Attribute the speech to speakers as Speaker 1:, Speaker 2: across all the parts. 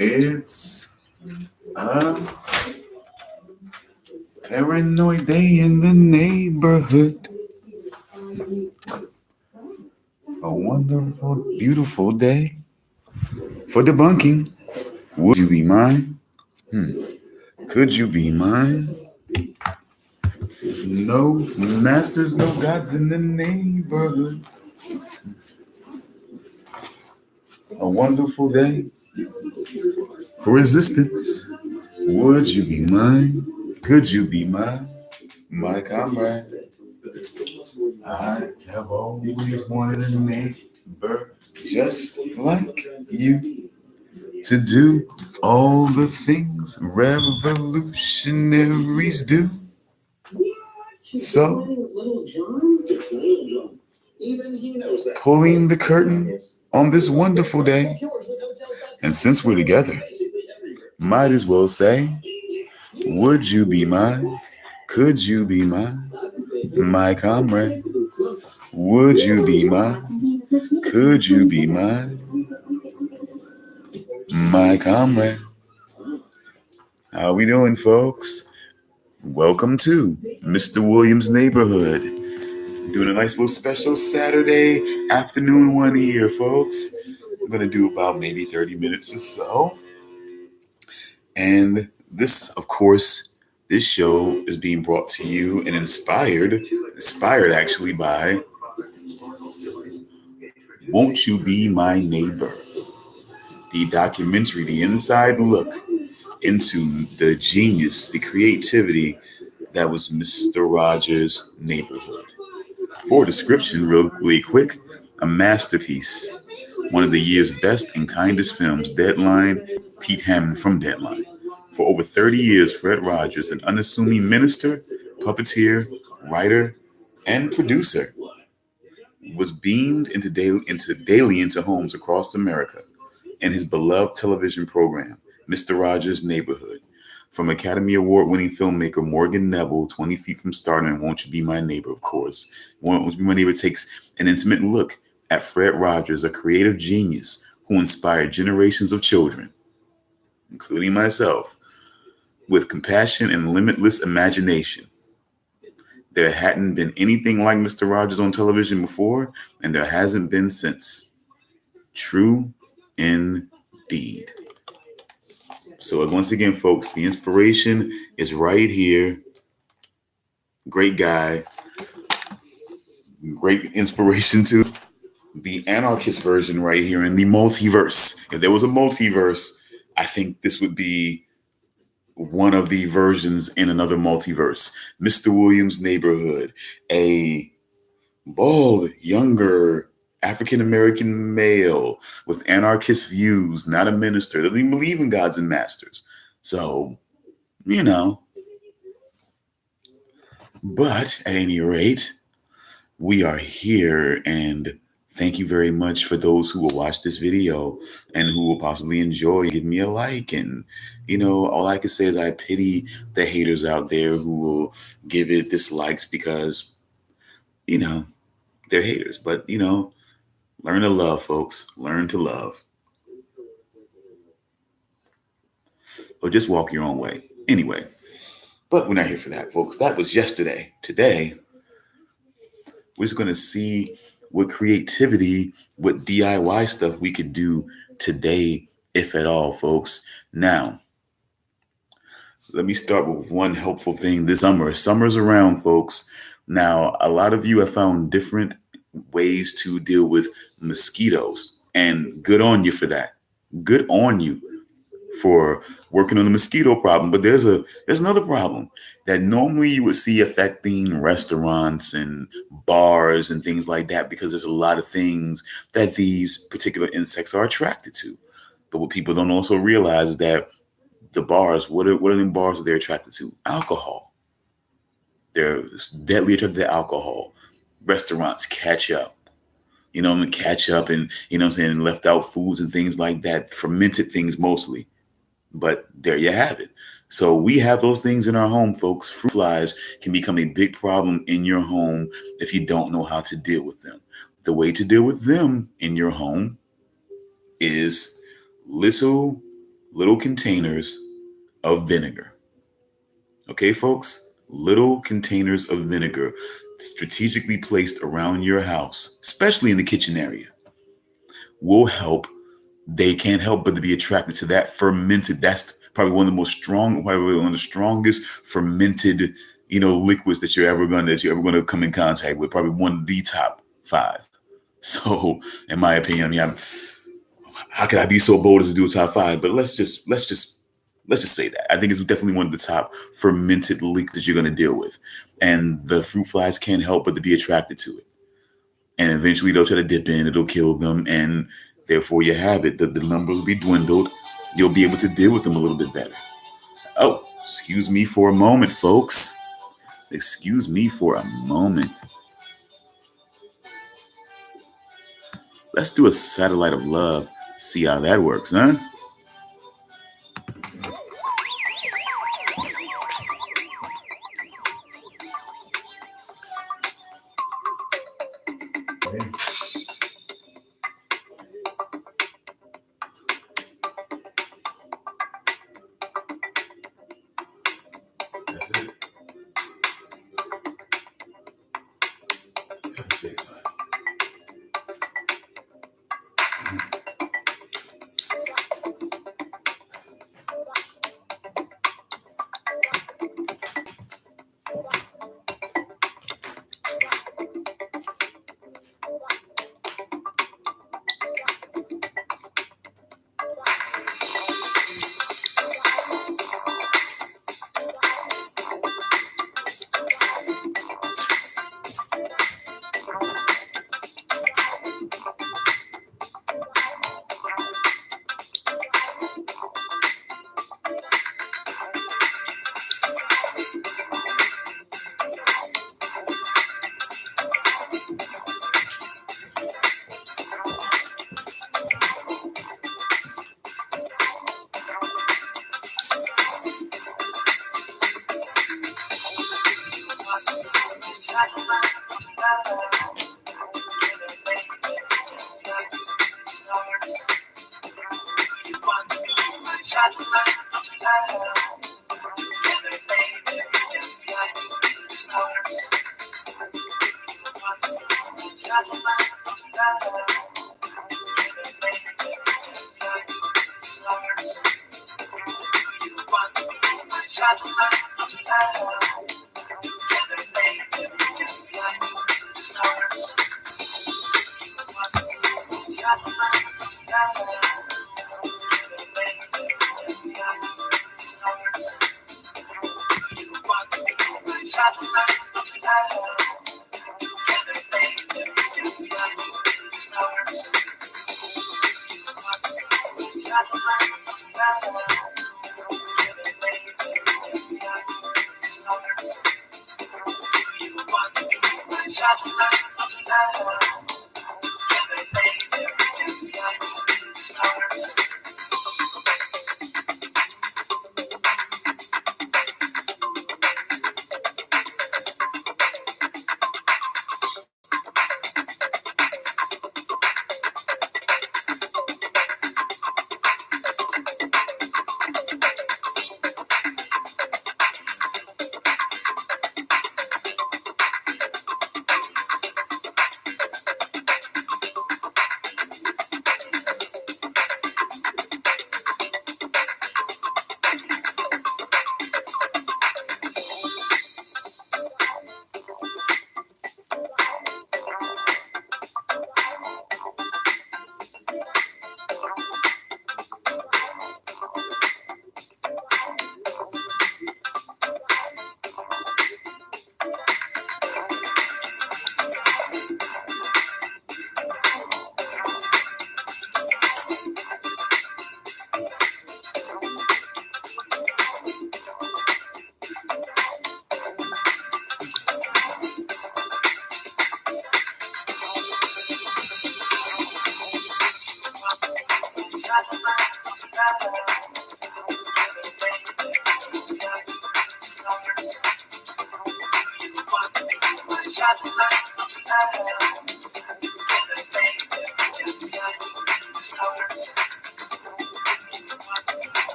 Speaker 1: It's a paranoid day in the neighborhood. A wonderful, beautiful day for debunking. Would you be mine? Could you be mine? No masters, no gods in the neighborhood. A wonderful day for resistance. Would you be mine? Could you be mine? My comrade. I have always wanted a neighbor just like you to do all the things revolutionaries do. So, pulling the curtain on this wonderful day, and since we're together, might as well say, would you be mine? Could you be mine? My comrade. Would you be mine? Could you be mine? My comrade. How we doing, folks? Welcome to Mr. Williams' Neighborhood. Doing a nice little special Saturday afternoon one here, folks. We're going to do about maybe 30 minutes or so. And this, of course, this show is being brought to you and inspired actually by Won't You Be My Neighbor? The documentary, the inside look into the genius, the creativity that was Mr. Rogers' Neighborhood. For a description, really quick, a masterpiece. One of the year's best and kindest films, Deadline, Pete Hammond from Deadline. For over 30 years, Fred Rogers, an unassuming minister, puppeteer, writer, and producer, was beamed daily into homes across America in his beloved television program, Mr. Rogers' Neighborhood. From Academy Award-winning filmmaker Morgan Neville, 20 Feet from Stardom, and Won't You Be My Neighbor, of course. Won't You Be My Neighbor takes an intimate look at Fred Rogers, a creative genius who inspired generations of children, including myself, with compassion and limitless imagination. There hadn't been anything like Mr. Rogers on television before, and there hasn't been since. True indeed. So once again, folks, the inspiration is right here. Great guy. Great inspiration too. The anarchist version right here in the multiverse. If there was a multiverse, I think this would be one of the versions in another multiverse. Mr. Williams' Neighborhood, a bald, younger African-American male with anarchist views, not a minister, doesn't even believe in gods and masters. So, but at any rate, we are here, and thank you very much for those who will watch this video and who will possibly enjoy. Give me a like, and all I can say is I pity the haters out there who will give it dislikes because they're haters. But learn to love, folks. Learn to love, or just walk your own way. Anyway, but we're not here for that, folks. That was yesterday. Today, we're just going to see what creativity, what DIY stuff we could do today, if at all, folks. Now, let me start with one helpful thing this summer. Summer's around, folks. Now, a lot of you have found different ways to deal with mosquitoes, and good on you for that. Good on you for working on the mosquito problem. But there's another problem that normally you would see affecting restaurants and bars and things like that, because there's a lot of things that these particular insects are attracted to. But what people don't also realize is that the bars, what are the bars that they're attracted to? Alcohol. They're deadly attracted to alcohol. Restaurants, ketchup. Ketchup and, left out foods and things like that, fermented things mostly. But there you have it. So we have those things in our home, folks. Fruit flies can become a big problem in your home if you don't know how to deal with them. The way to deal with them in your home is little little containers of vinegar. Okay, folks? Little containers of vinegar strategically placed around your house, especially in the kitchen area, will help. They can't help but to be attracted to that fermented. That's probably one of the most strong, probably one of the strongest fermented, liquids that you're ever gonna come in contact with. Probably one of the top 5. So, in my opinion, I mean, how could I be so bold as to do a top 5? But let's just say that I think it's definitely one of the top fermented liquids you're gonna deal with, and the fruit flies can't help but to be attracted to it. And eventually they'll try to dip in, it'll kill them, and therefore you have it. The number will be dwindled. You'll be able to deal with them a little bit better. Oh, excuse me for a moment, folks. Excuse me for a moment. Let's do a satellite of love. See how that works, huh? That's it.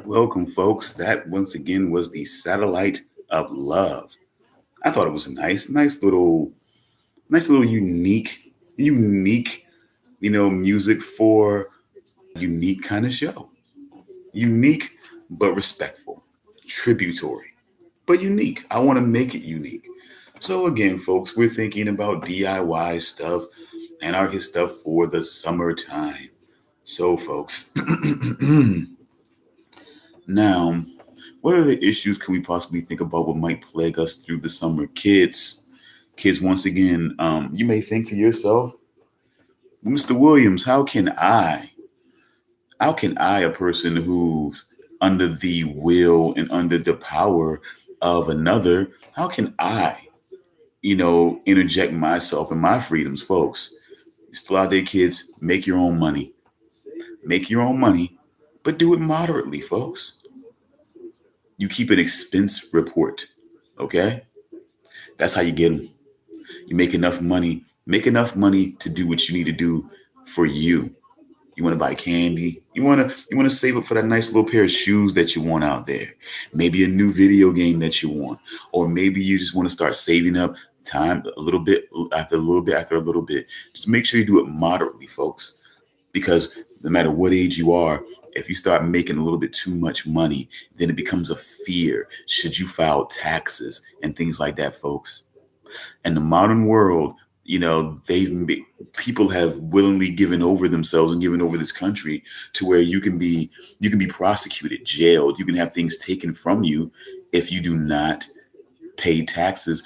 Speaker 1: Welcome, folks. That once again was the Satellite of Love. I thought it was nice little unique, music for a unique kind of show. Unique but respectful, tributary, but unique. I want to make it unique. So again, folks, we're thinking about DIY stuff, anarchist stuff for the summertime. So, folks, now, what other issues can we possibly think about what might plague us through the summer? Kids, once again, you may think to yourself, Mr. Williams, how can I, a person who's under the will and under the power of another, how can I, interject myself and my freedoms, folks? Still out there, kids, make your own money. Make your own money, but do it moderately, folks. You keep an expense report, okay? That's how you get them. You make enough money to do what you need to do for you. You want to buy candy. You want to save up for that nice little pair of shoes that you want out there. Maybe a new video game that you want, or maybe you just want to start saving up time a little bit after a little bit after a little bit. Just make sure you do it moderately, folks, because no matter what age you are, if you start making a little bit too much money, then it becomes a fear. Should you file taxes and things like that, folks? In the modern world, people have willingly given over themselves and given over this country to where you can be prosecuted, jailed. You can have things taken from you if you do not pay taxes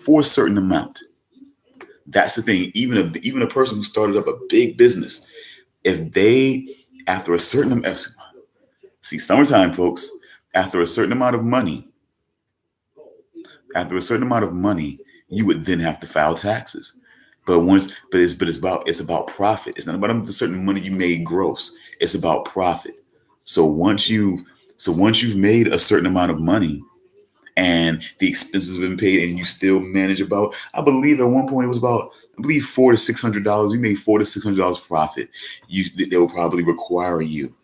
Speaker 1: for a certain amount. That's the thing. Even a person who started up a big business, if they after a certain amount, see, summertime, folks, after a certain amount of money, you would then have to file taxes. It's about profit. It's not about the certain money you made gross. It's about profit. So once you've made a certain amount of money and the expenses have been paid and you still manage about, I believe at one point it was about, $400 to $600. You made $400 to $600 profit. They will probably require you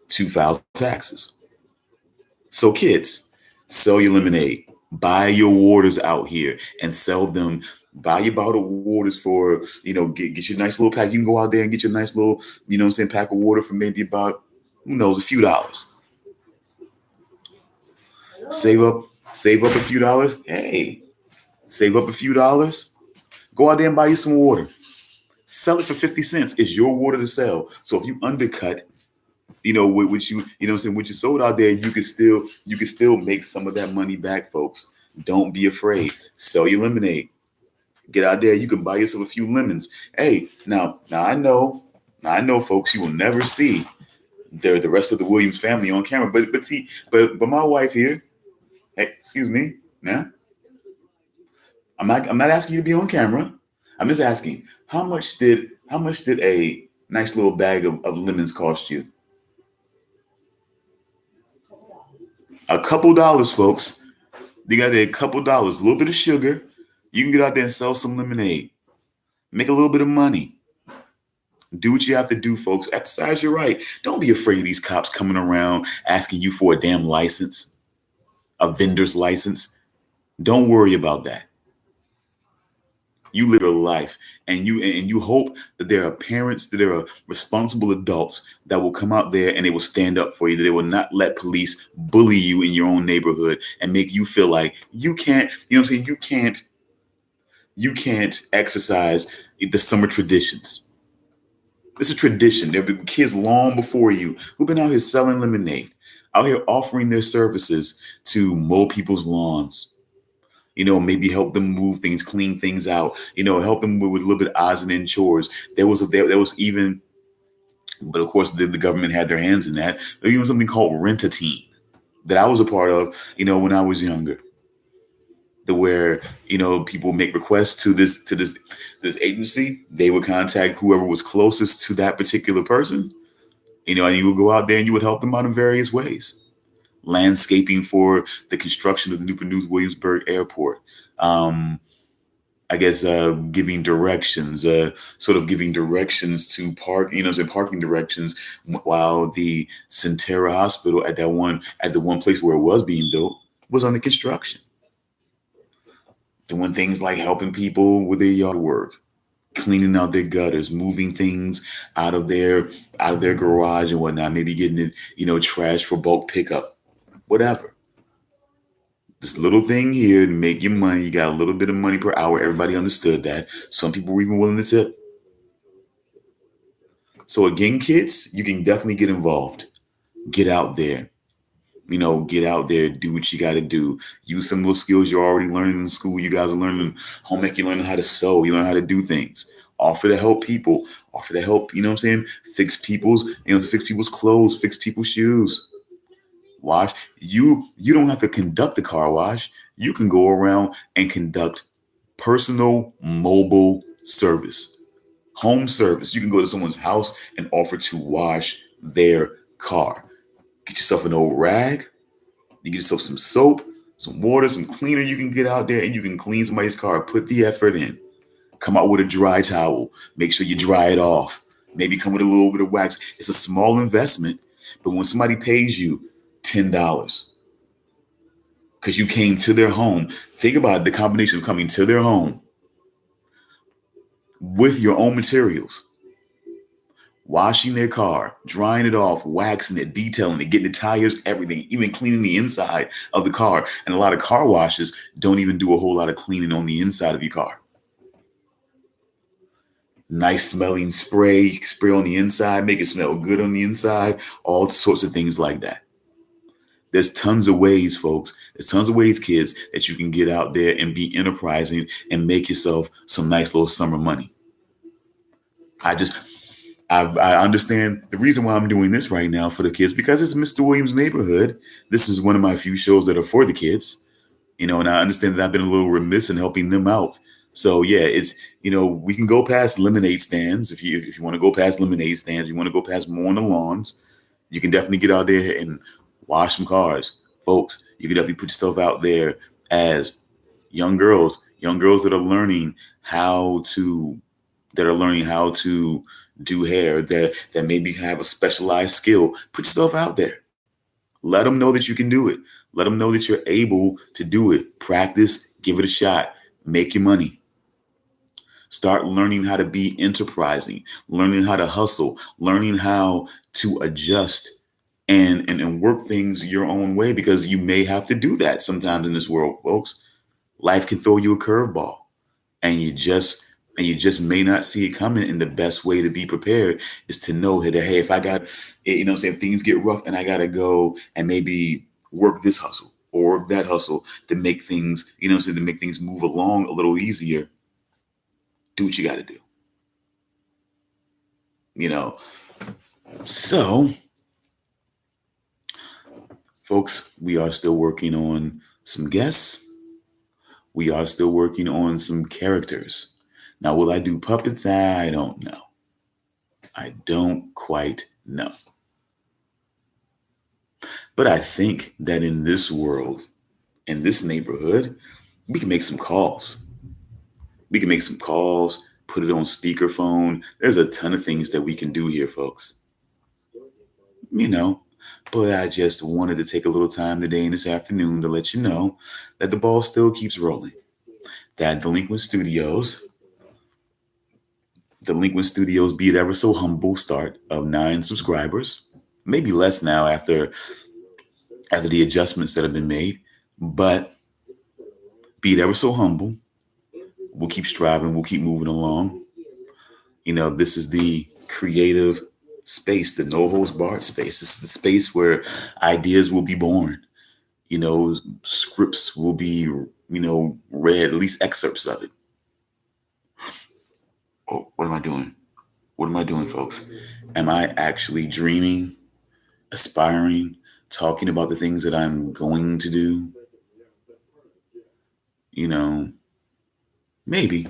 Speaker 1: to file taxes. So kids, sell your lemonade, buy your waters out here and sell them. Buy your bottled waters for, get your nice little pack. You can go out there and get your nice little, pack of water for maybe about, who knows, a few dollars. Save up a few dollars. Hey, save up a few dollars. Go out there and buy you some water. Sell it for 50 cents. It's your water to sell. So if you undercut, with what you, what you sold out there, you can still make some of that money back, folks. Don't be afraid. Sell your lemonade. Get out there. You can buy yourself a few lemons. Hey, now I know, folks, you will never see the rest of the Williams family on camera. But my wife here. Hey, excuse me, now. I'm not asking you to be on camera. I'm just asking, how much did a nice little bag of lemons cost you? A couple dollars, folks. You got there a couple dollars, a little bit of sugar. You can get out there and sell some lemonade. Make a little bit of money. Do what you have to do, folks. Exercise your right. Don't be afraid of these cops coming around asking you for a damn license, a vendor's license. Don't worry about that. You live your life, and you hope that there are parents, that there are responsible adults that will come out there and they will stand up for you, that they will not let police bully you in your own neighborhood and make you feel like you can't, you can't exercise the summer traditions. It's a tradition. There have been kids long before you who've been out here selling lemonade, out here offering their services to mow people's lawns. Maybe help them move things, clean things out, help them with a little bit of odds and end chores. There was even, but of course the government had their hands in that. There was even something called Rent-A-Teen that I was a part of, when I was younger. The where people make requests to this agency. They would contact whoever was closest to that particular person. And you would go out there and you would help them out in various ways. Landscaping for the construction of the Newport News Williamsburg Airport. I guess giving directions, sort of giving directions to parking directions, while the Centera Hospital at the one place where it was being built was under construction. Doing things like helping people with their yard work, cleaning out their gutters, moving things out of their garage and whatnot, maybe getting it, trash for bulk pickup, whatever. This little thing here to make your money. You got a little bit of money per hour. Everybody understood that. Some people were even willing to tip. So again, kids, you can definitely get involved. Get out there. Get out there, do what you got to do. Use some of those skills you're already learning in school. You guys are learning home ec. You're learning how to sew. You learn how to do things. Offer to help people. Offer to help, what I'm saying? To fix people's clothes, fix people's shoes. Wash. You don't have to conduct the car wash. You can go around and conduct personal mobile service, home service. You can go to someone's house and offer to wash their car. Get yourself an old rag. You get yourself some soap, some water, some cleaner. You can get out there and you can clean somebody's car. Put the effort in. Come out with a dry towel. Make sure you dry it off. Maybe come with a little bit of wax. It's a small investment, but when somebody pays you $10 because you came to their home, think about the combination of coming to their home with your own materials, washing their car, drying it off, waxing it, detailing it, getting the tires, everything, even cleaning the inside of the car. And a lot of car washes don't even do a whole lot of cleaning on the inside of your car. Nice smelling spray on the inside, make it smell good on the inside, all sorts of things like that. There's tons of ways, folks. There's tons of ways, kids, that you can get out there and be enterprising and make yourself some nice little summer money. I understand the reason why I'm doing this right now for the kids, because it's Mr. Williams' Neighborhood. This is one of my few shows that are for the kids, and I understand that I've been a little remiss in helping them out. So yeah, it's, we can go past lemonade stands. If you want to go past lemonade stands, you want to go past mowing the lawns, you can definitely get out there and wash some cars. Folks, you can definitely put yourself out there as young girls that are learning how to do hair, that maybe have a specialized skill. Put yourself out there. Let them know that you can do it. Let them know that you're able to do it. Practice, give it a shot, make your money. Start learning how to be enterprising, learning how to hustle, learning how to adjust and work things your own way, because you may have to do that sometimes in this world, folks. Life can throw you a curveball, and you just may not see it coming. And the best way to be prepared is to know that, hey, if I got, if things get rough and I got to go and maybe work this hustle or work that hustle to make things, to make things move along a little easier, do what you got to do. So, folks, we are still working on some guests. We are still working on some characters. Now, will I do puppets? I don't know. I don't quite know. But I think that in this world, in this neighborhood, we can make some calls. We can make some calls, put it on speakerphone. There's a ton of things that we can do here, folks. But I just wanted to take a little time today and this afternoon to let you know that the ball still keeps rolling. That Delinquent Studios, be it ever so humble start of 9 subscribers, maybe less now after the adjustments that have been made, but be it ever so humble, we'll keep striving, we'll keep moving along. This is the creative space, the no holds barred space. This is the space where ideas will be born. Scripts will be, read, at least excerpts of it. Oh, what am I doing? What am I doing, folks? Am I actually dreaming, aspiring, talking about the things that I'm going to do? You know, maybe.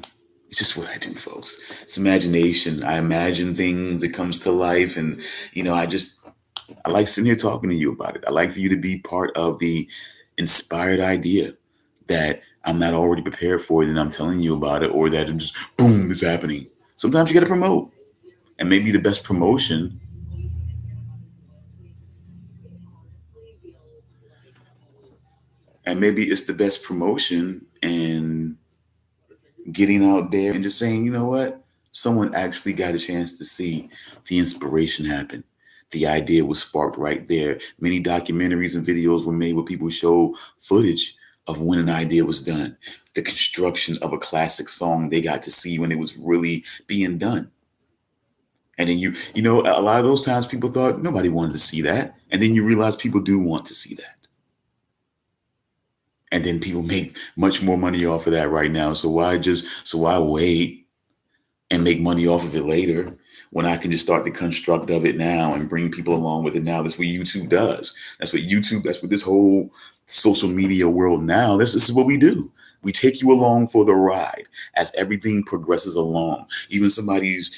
Speaker 1: It's just what I do, folks. It's imagination. I imagine things, it comes to life. And, I like sitting here talking to you about it. I like for you to be part of the inspired idea that I'm not already prepared for it and I'm telling you about it, or that it just, boom, it's happening. Sometimes you got to promote. And maybe the best promotion, and maybe it's the best promotion and getting out there and just saying, you know what? Someone actually got a chance to see the inspiration happen. The idea was sparked right there. Many documentaries and videos were made where people show footage of when an idea was done, the construction of a classic song they got to see when it was really being done. And then a lot of those times people thought nobody wanted to see that. And then you realize people do want to see that. And then people make much more money off of that right now. So why wait and make money off of it later when I can just start the construct of it now and bring people along with it now? That's what YouTube does. That's what this whole social media world now, this is what we do. We take you along for the ride as everything progresses along. Even somebody's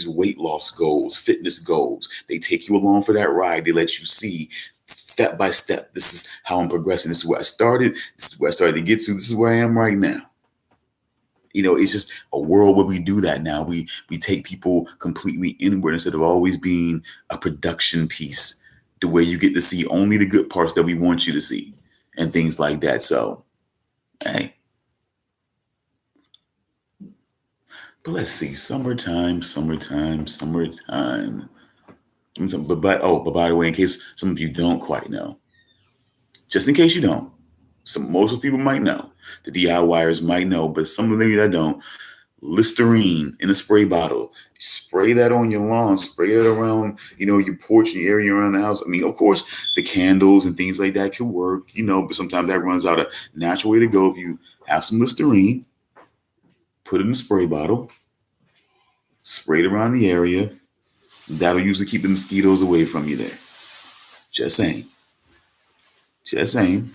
Speaker 1: weight loss goals, fitness goals, they take you along for that ride. They let you see step by step. This is how I'm progressing. This is where I started. This is where I started to get to. This is where I am right now. It's just a world where we do that now. We take people completely inward instead of always being a production piece, the way you get to see only the good parts that we want you to see and things like that. So, hey, but let's see. Summertime, summertime, summertime. But by the way, in case some of you don't quite know, just in case you don't, most of the people might know, the DIYers might know, but some of them that don't, Listerine in a spray bottle. Spray that on your lawn, spray it around, your porch, your area around the house. I mean, of course, the candles and things like that can work, but sometimes that runs out. A natural way to go, if you have some Listerine, put it in a spray bottle, spray it around the area. That'll usually keep the mosquitoes away from you there. Just saying. Just saying.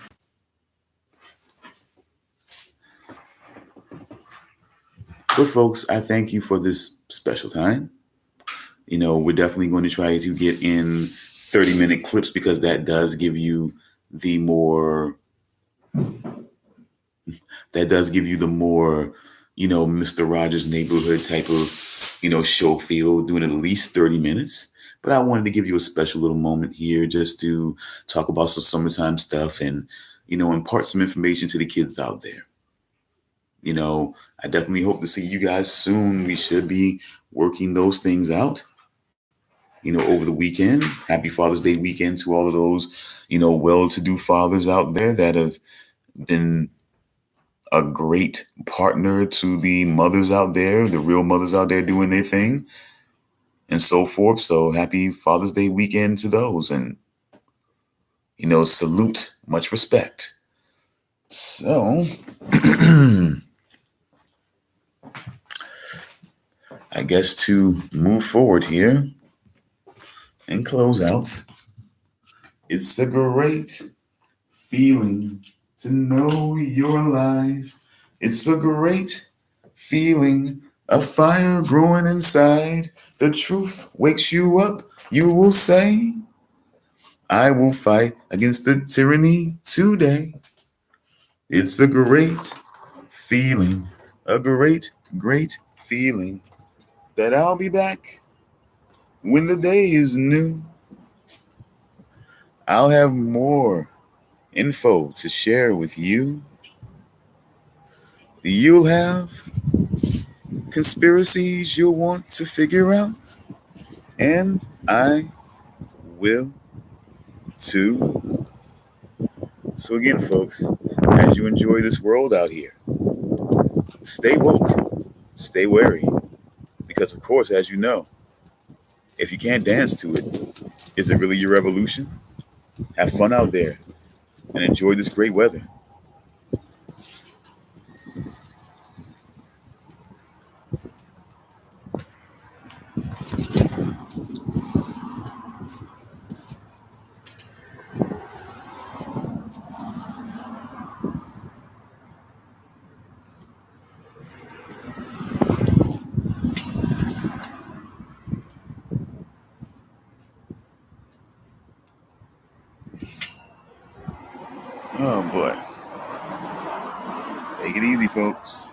Speaker 1: But folks, I thank you for this special time. We're definitely going to try to get in 30-minute clips because that does give you the more, Mr. Rogers neighborhood type of, show feel, doing at least 30 minutes. But I wanted to give you a special little moment here just to talk about some summertime stuff and, impart some information to the kids out there. I definitely hope to see you guys soon. We should be working those things out, over the weekend. Happy Father's Day weekend to all of those, well-to-do fathers out there that have been a great partner to the mothers out there, the real mothers out there doing their thing and so forth. So happy Father's Day weekend to those, and, salute, much respect. So, I guess to move forward here and close out, it's a great feeling to know you're alive. It's a great feeling, a fire growing inside. The truth wakes you up. You will say, I will fight against the tyranny today. It's a great feeling, a great, great feeling that I'll be back when the day is new. I'll have more info to share with you. You'll have conspiracies you'll want to figure out, and I will too. So again, folks, as you enjoy this world out here, stay woke, stay wary, because of course, as you know, if you can't dance to it, is it really your revolution? Have fun out there and enjoy this great weather. Oh boy. Take it easy, folks.